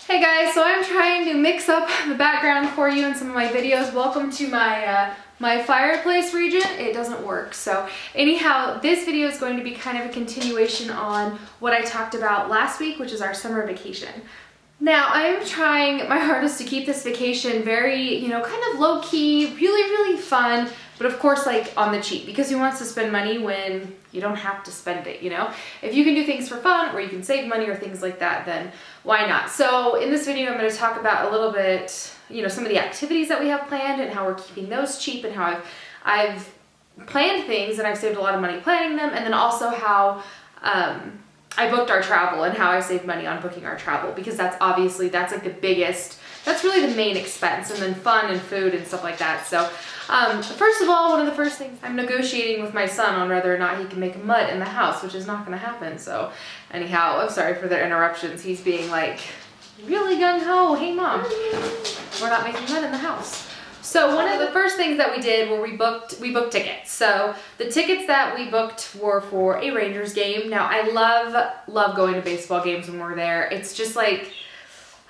Hey guys, so I'm trying to mix up the background for you in some of my videos. Welcome to my fireplace region. It doesn't work. So anyhow, this video is going to be kind of a continuation on what I talked about last week, which is our summer vacation. Now, I'm trying my hardest to keep this vacation very, kind of low-key, really fun, but of course, like, on the cheap, because who wants to spend money when you don't have to spend it, If you can do things for fun, or you can save money or things like that, then why not? So in this video, I'm going to talk about a little bit, some of the activities that we have planned and how we're keeping those cheap, and how I've planned things and I've saved a lot of money planning them, and then also how I booked our travel and how I saved money on booking our travel, because that's like the biggest, that's really the main expense, and then fun and food and stuff like that. So first of all, one of the first things, I'm negotiating with my son on whether or not he can make a mud in the house, which is not going to happen. So anyhow, I'm sorry for the interruptions. He's being like really gung-ho. Hey mom, we're not making mud in the house. So one of the first things that we did were we booked tickets. So the tickets that we booked were for a Rangers game. Now I love going to baseball games when we're there. It's just like,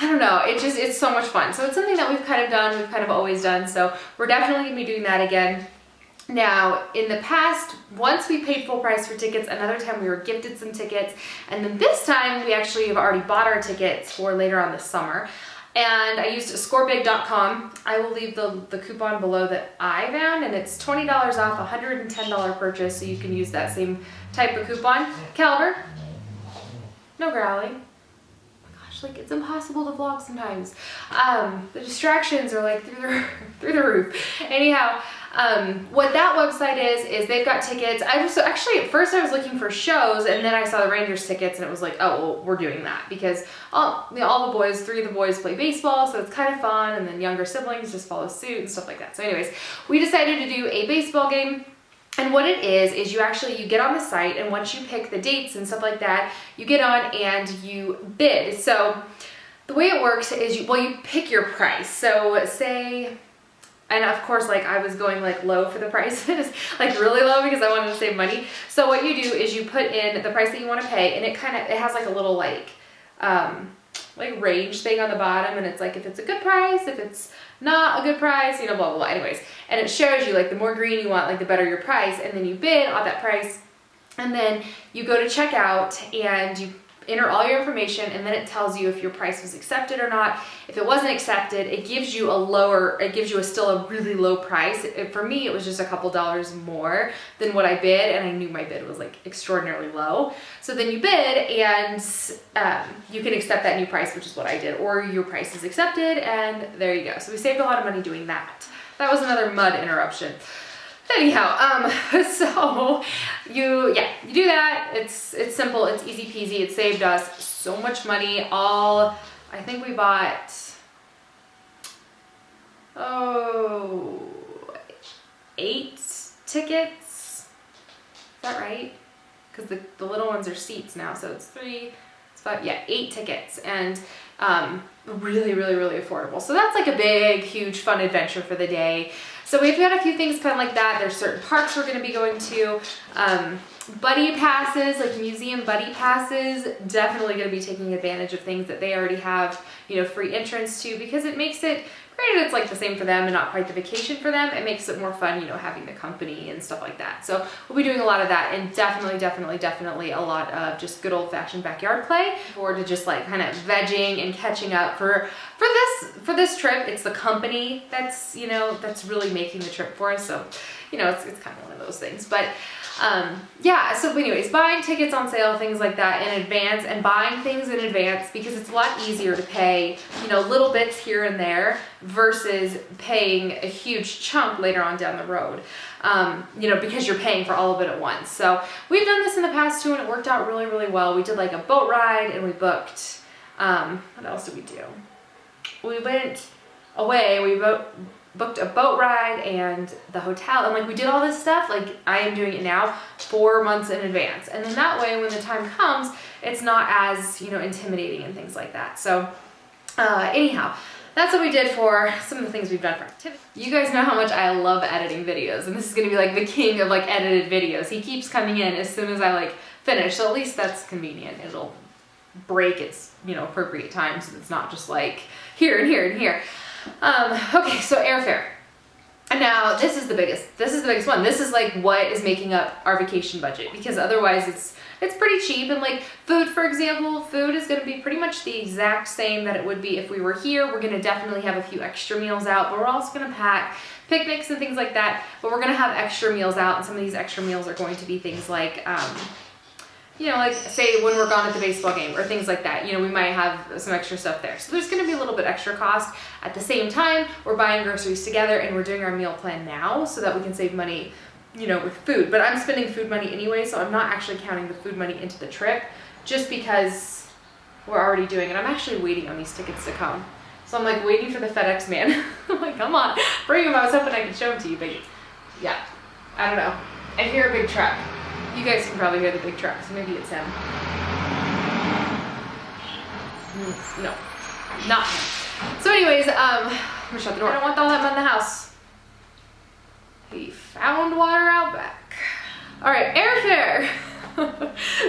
I don't know, it's so much fun. So it's something that we've kind of done, we've kind of always done. So we're definitely gonna be doing that again. Now, in the past, once we paid full price for tickets, another time we were gifted some tickets, and then this time we actually have already bought our tickets for later on this summer. And I used scorebig.com. I will leave the coupon below that I found, and it's $20 off a $110 purchase, so you can use that same type of coupon. Caliber, no growling. Like, it's impossible to vlog sometimes. The distractions are like through the roof. Anyhow, what that website is they've got tickets. Actually at first I was looking for shows, and then I saw the Rangers tickets, and it was like, oh, well, we're doing that because all the boys, 3 of the boys play baseball, so it's kind of fun, and then younger siblings just follow suit and stuff like that. So anyways, we decided to do a baseball game. And what it is you get on the site, and once you pick the dates and stuff like that, you get on and you bid. So the way it works is you pick your price. So say, and of course, like, I was going like low for the prices, like really low, because I wanted to save money. So what you do is you put in the price that you want to pay, and it has like a little like range thing on the bottom, and it's like if it's a good price, if it's not a good price, blah, blah, blah. Anyways, and it shows you like the more green you want, like the better your price, and then you bid on that price, and then you go to checkout and you enter all your information, and then it tells you if your price was accepted or not. If it wasn't accepted, it gives you still a really low price. For me, it was just a couple dollars more than what I bid, and I knew my bid was like extraordinarily low. So then you bid, and you can accept that new price, which is what I did, or your price is accepted, and there you go. So we saved a lot of money doing that. That was another mud interruption. Anyhow, so you do that. It's simple, it's easy peasy. It saved us so much money. I think we bought 8 tickets. Is that right? Because the little ones are seats now, so it's 3, it's 5, 8 tickets, and really affordable. So that's like a big, huge, fun adventure for the day. So we've got a few things kind of like that. There's certain parks we're going to be going to. Buddy passes, like museum buddy passes, definitely going to be taking advantage of things that they already have, free entrance to, because it makes it, granted it's like the same for them and not quite the vacation for them, it makes it more fun, having the company and stuff like that. So we'll be doing a lot of that, and definitely a lot of just good old-fashioned backyard play, or to just like kind of vegging and catching up for this trip. It's the company that's really making the trip for us, so it's kind of one of those things. But so anyways, buying tickets on sale, things like that in advance, and buying things in advance, because it's a lot easier to pay, little bits here and there versus paying a huge chunk later on down the road, because you're paying for all of it at once. So we've done this in the past too, and it worked out really well. We did like a boat ride, and we booked, what else did we do? We went away, booked a boat ride and the hotel, and like we did all this stuff, like I am doing it now 4 months in advance, and then that way when the time comes, it's not as intimidating and things like that. So anyhow, that's what we did for some of the things we've done for activities. You guys know how much I love editing videos, and this is gonna be like the king of like edited videos. He keeps coming in as soon as I like finish, so at least that's convenient. It'll break its, you know, appropriate time, so it's not just like here and here and here. Okay, so airfare. And now this is the biggest one. This is like what is making up our vacation budget, because otherwise it's pretty cheap. And like food, for example, food is gonna be pretty much the exact same that it would be if we were here. We're gonna definitely have a few extra meals out, but we're also gonna pack picnics and things like that, but we're gonna have extra meals out, and some of these extra meals are going to be things like, you know, like say when we're gone at the baseball game or things like that, you know, we might have some extra stuff there. So there's gonna be a little bit extra cost. At the same time, we're buying groceries together and we're doing our meal plan now so that we can save money, you know, with food. But I'm spending food money anyway, so I'm not actually counting the food money into the trip just because we're already doing it. I'm actually waiting on these tickets to come. So I'm like waiting for the FedEx man. I'm like, come on, bring them. I was hoping I could show them to you, but yeah, I don't know. I hear a big truck. You guys can probably hear the big truck, so maybe it's him. No, not him. So anyways, I'm gonna shut the door. I don't want all that mud in the house. We found water out back. All right, airfare.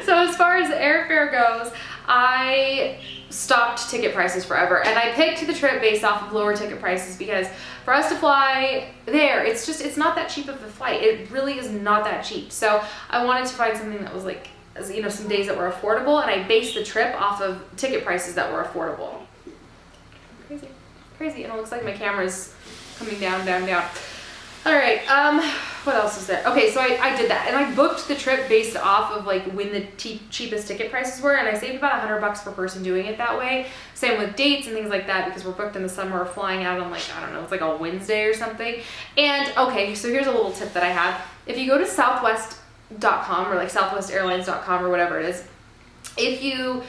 So as far as airfare goes, I stopped ticket prices forever, and I picked the trip based off of lower ticket prices because for us to fly there, it's not that cheap of a flight. It really is not that cheap. So I wanted to find something that was like, you know, some days that were affordable, and I based the trip off of ticket prices that were affordable. Crazy, and it looks like my camera's coming down. All right, what else is there? Okay, so I did that, and I booked the trip based off of like when the cheapest ticket prices were, and I saved about $100 per person doing it that way. Same with dates and things like that, because we're booked in the summer, we're flying out on like, I don't know, it's like a Wednesday or something. And okay, so here's a little tip that I have. If you go to southwest.com or like southwestairlines.com or whatever it is, if you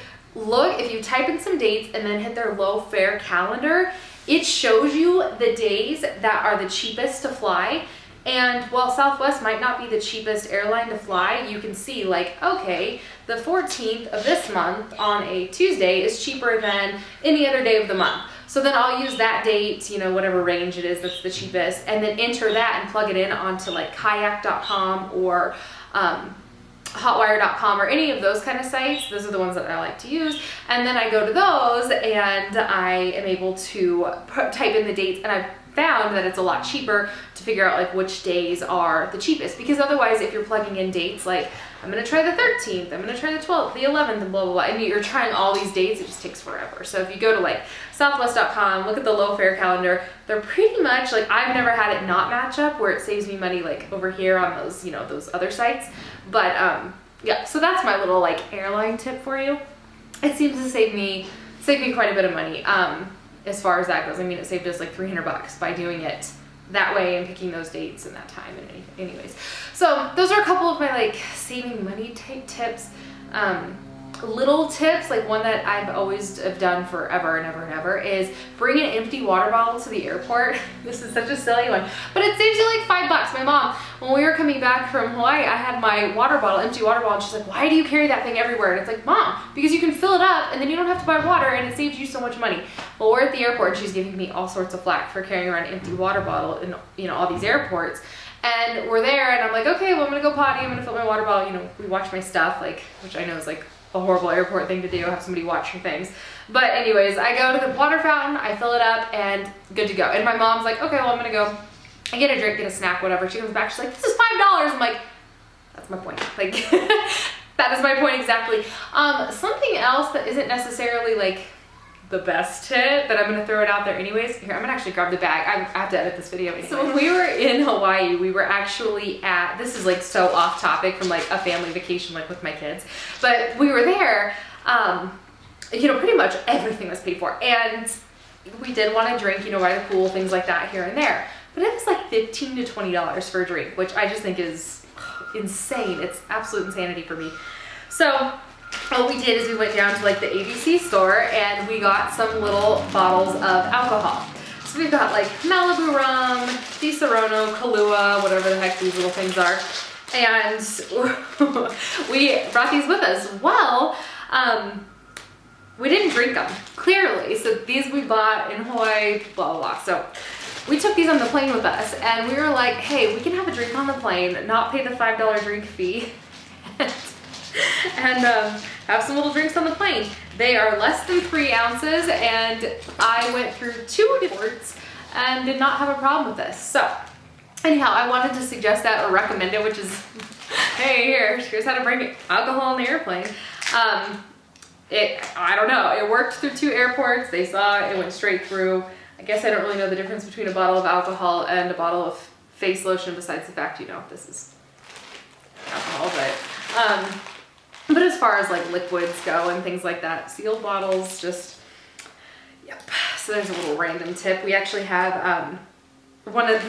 type in some dates and then hit their low fare calendar, it shows you the days that are the cheapest to fly. And while Southwest might not be the cheapest airline to fly, you can see like, okay, the 14th of this month on a Tuesday is cheaper than any other day of the month. So then I'll use that date, you know, whatever range it is that's the cheapest, and then enter that and plug it in onto like kayak.com or hotwire.com or any of those kind of sites. Those are the ones that I like to use. And then I go to those and I am able to type in the dates, and I've found that it's a lot cheaper to figure out like which days are the cheapest, because otherwise if you're plugging in dates like I'm gonna try the 13th, I'm gonna try the 12th, the 11th, and blah blah blah, and you're trying all these dates, it just takes forever. So if you go to like southwest.com, look at the low fare calendar, they're pretty much like, I've never had it not match up where it saves me money like over here on those, you know, those other sites. But yeah, so that's my little like airline tip for you. It seems to save me quite a bit of money. As far as that goes, I mean, it saved us like $300 by doing it that way and picking those dates and that time and anyways. So those are a couple of my like saving money type tips. Little tips, like one that I've always have done forever and ever is bring an empty water bottle to the airport. This is such a silly one, but it saves you like $5. My mom, when we were coming back from Hawaii, I had my water bottle, empty water bottle, and she's like, why do you carry that thing everywhere? And it's like, Mom, because you can fill it up and then you don't have to buy water and it saves you so much money. Well, we're at the airport and she's giving me all sorts of flack for carrying around an empty water bottle in, you know, all these airports. And we're there and I'm like, okay, well, I'm gonna go potty, I'm gonna fill my water bottle, you know, we watch my stuff, like, which I know is like a horrible airport thing to do, have somebody watch your things. But anyways, I go to the water fountain, I fill it up, and good to go. And my mom's like, okay, well, I'm gonna go and get a drink, get a snack, whatever. She comes back, she's like, this is $5. I'm like, that's my point. Like, that is my point exactly. Something else that isn't necessarily like the best tip, but I'm gonna throw it out there anyways. Here, I'm gonna actually grab the bag. I have to edit this video anyway. So when we were in Hawaii, we were actually at, this is like so off topic from like a family vacation like with my kids, but we were there, you know, pretty much everything was paid for. And we did want to drink, you know, by the pool, things like that here and there. But it was like $15 to $20 for a drink, which I just think is insane. It's absolute insanity for me. So what we did is we went down to like the ABC store and we got some little bottles of alcohol. So we've got like Malibu rum, Di Serono, Kahlua, whatever the heck these little things are. And we brought these with us. Well, we didn't drink them, clearly. So these we bought in Hawaii, blah, blah, blah. So we took these on the plane with us and we were like, hey, we can have a drink on the plane, not pay the $5 drink fee. and have some little drinks on the plane. They are less than 3 ounces, and I went through 2 airports and did not have a problem with this. So anyhow, I wanted to suggest that or recommend it, which is, hey, here's how to bring alcohol on the airplane. I don't know, it worked through 2 airports. They saw it went straight through. I guess I don't really know the difference between a bottle of alcohol and a bottle of face lotion, besides the fact, you know, this is alcohol, but as far as like liquids go and things like that, sealed bottles, just, yep. So there's a little random tip. We actually have, one of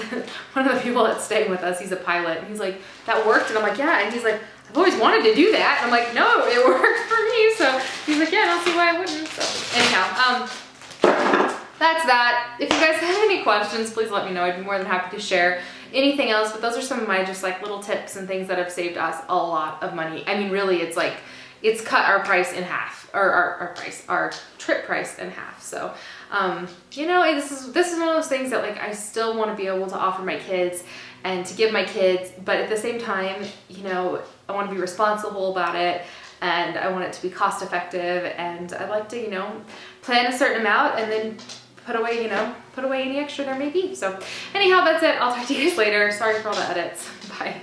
the people that's staying with us, he's a pilot, and he's like, that worked? And I'm like, yeah. And he's like, I've always wanted to do that. And I'm like, no, it worked for me. So he's like, yeah, I don't see why I wouldn't. So anyhow, that's that. If you guys have any questions, please let me know. I'd be more than happy to share anything else, but those are some of my just like little tips and things that have saved us a lot of money. I mean, really, it's like, it's cut our price in half, or our trip price in half. So, you know, this is one of those things that like I still want to be able to offer my kids and to give my kids, but at the same time, you know, I want to be responsible about it, and I want it to be cost effective, and I like to, you know, plan a certain amount and then put away, you know, put away any extra there may be. So anyhow, that's it. I'll talk to you guys later. Sorry for all the edits. Bye.